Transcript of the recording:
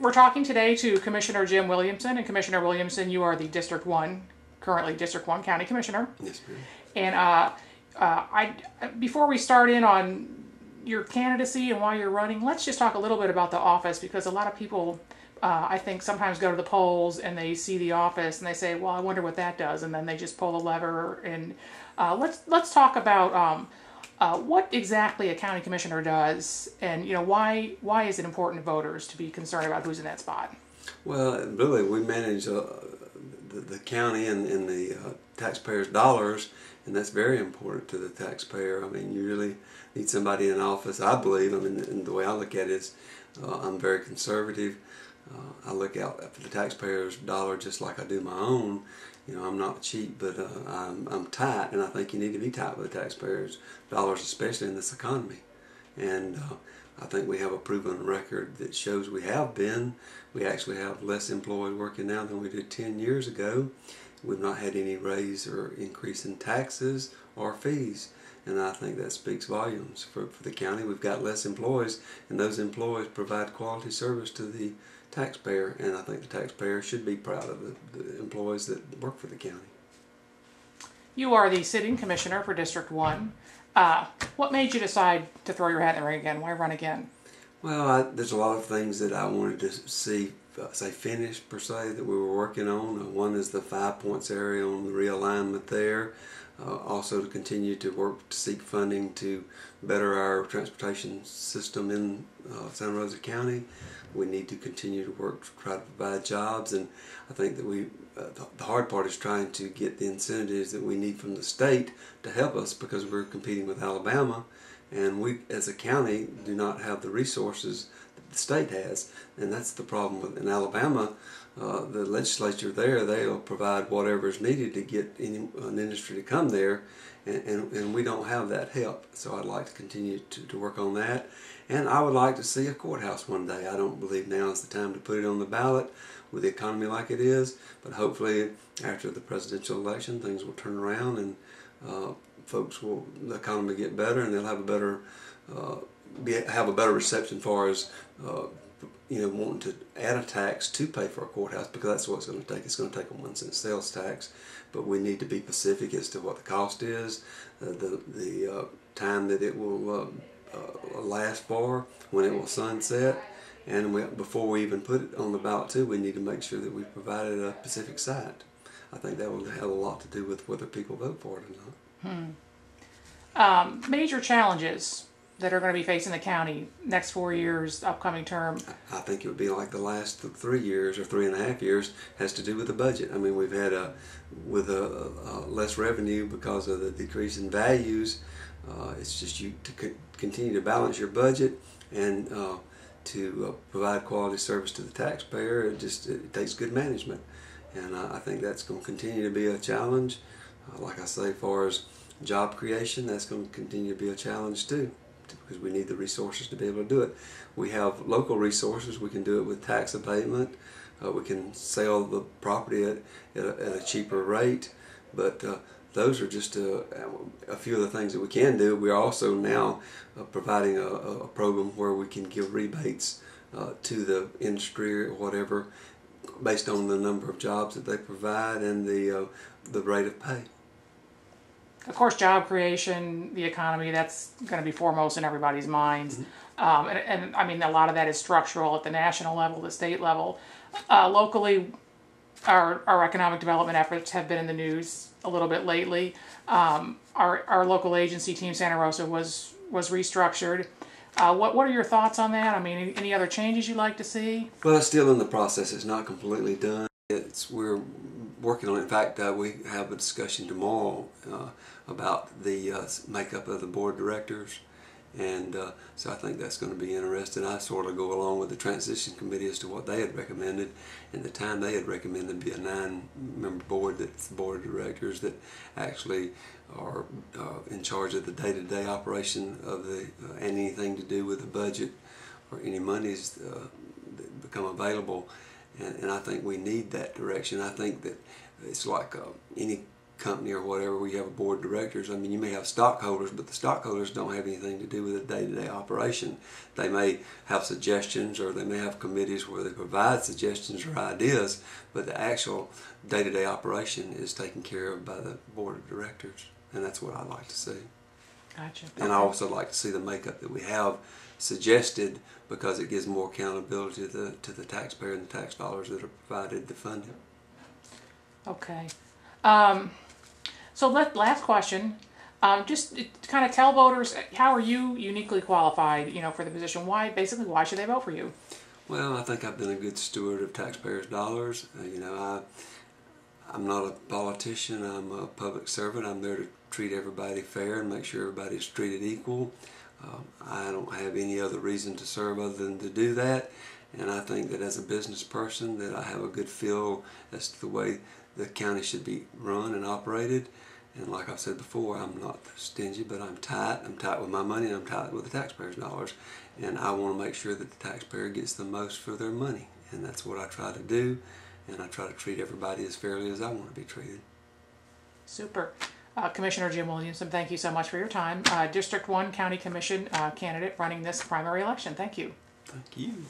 We're talking today to Commissioner Jim Williamson, and Commissioner Williamson, you are the currently District 1 County Commissioner. Yes, ma'am. And before we start in on your candidacy and why you're running, let's just talk a little bit about the office, because a lot of people, I think, sometimes go to the polls and they see the office and they say, well, I wonder what that does, and then they just pull the lever. And let's talk about what exactly a county commissioner does, and why is it important to voters to be concerned about who's in that spot? Well, really, we manage the county and the taxpayers' dollars, and that's very important to the taxpayer. I mean, you really need somebody in office, I believe. I mean, and the way I look at it is, I'm very conservative. I look out for the taxpayer's dollar just like I do my own. I'm not cheap, but I'm tight, and I think you need to be tight with the taxpayers' dollars, especially in this economy. And I think we have a proven record that shows we have been. We actually have less employees working now than we did 10 years ago. We've not had any raise or increase in taxes or fees, and I think that speaks volumes for the county. We've got less employees, and those employees provide quality service to the taxpayer, and I think the taxpayer should be proud of the employees that work for the county. You are the sitting commissioner for District 1. What made you decide to throw your hat in the ring again? Why run again? Well, there's a lot of things that I wanted to see, say, finished per se, that we were working on. One is the 5 points area on the realignment there. Also to continue to work to seek funding to better our transportation system in Santa Rosa County. We need to continue to work to try to provide jobs, and I think that the hard part is trying to get the incentives that we need from the state to help us, because we're competing with Alabama, and we as a county do not have the resources that the state has, and that's the problem in Alabama. The legislature there, they'll provide whatever is needed to get an industry to come there, and we don't have that help. So I'd like to continue to work on that, and I would like to see a courthouse one day. I don't believe now is the time to put it on the ballot with the economy like it is, but hopefully after the presidential election things will turn around, and the economy will get better, and they'll have a better reception as far as wanting to add a tax to pay for a courthouse, because that's what it's going to take. It's going to take a 1 cent sales tax, but we need to be specific as to what the cost is, the time that it will last for, when it will sunset, and before we even put it on the ballot too, we need to make sure that we've provided a specific site. I think that will have a lot to do with whether people vote for it or not. Major challenges that are going to be facing the county next 4 years, upcoming term? I think it would be like the last 3 years or 3.5 years, has to do with the budget. I mean, we've had less revenue because of the decrease in values. It's just to continue to balance your budget and to provide quality service to the taxpayer. It takes good management, and I think that's going to continue to be a challenge. Like I say, as far as job creation, that's going to continue to be a challenge too, because we need the resources to be able to do it. We have local resources. We can do it with tax abatement. We can sell the property at a cheaper rate, but those are just a few of the things that we can do. We are also now providing a program where we can give rebates to the industry or whatever, based on the number of jobs that they provide and the rate of pay. Of course, job creation, the economy, that's going to be foremost in everybody's minds. Mm-hmm. And I mean, a lot of that is structural at the national level, the state level. Locally, our economic development efforts have been in the news a little bit lately. Our local agency, Team Santa Rosa, was restructured. What are your thoughts on that? I mean, any other changes you'd like to see? Well, it's still in the process. It's not completely done. We're working on it. In fact, we have a discussion tomorrow about the makeup of the board of directors, and so I think that's going to be interesting. I sort of go along with the transition committee as to what they had recommended, and the time they had recommended be a 9-member board. That's the board of directors that actually are in charge of the day-to-day operation of and anything to do with the budget or any monies that become available. And I think we need that direction. I think that it's like any company or whatever, we have a board of directors. I mean, you may have stockholders, but the stockholders don't have anything to do with the day-to-day operation. They may have suggestions, or they may have committees where they provide suggestions or ideas, but the actual day-to-day operation is taken care of by the board of directors, and that's what I'd like to see. Gotcha. And I also like to see the makeup that we have suggested, because it gives more accountability to the taxpayer and the tax dollars that are provided to fund it. Okay. So last question. Just kind of tell voters, how are you uniquely qualified, for the position? Why should they vote for you? Well, I think I've been a good steward of taxpayers' dollars. I'm not a politician. I'm a public servant. I'm there to treat everybody fair and make sure everybody's treated equal. I don't have any other reason to serve other than to do that. And I think that as a business person, that I have a good feel as to the way the county should be run and operated. And like I said before, I'm not stingy, but I'm tight. I'm tight with my money, and I'm tight with the taxpayers' dollars. And I want to make sure that the taxpayer gets the most for their money. And that's what I try to do. And I try to treat everybody as fairly as I want to be treated. Super. Commissioner Jim Williamson, thank you so much for your time. District 1 County Commission candidate running this primary election. Thank you. Thank you.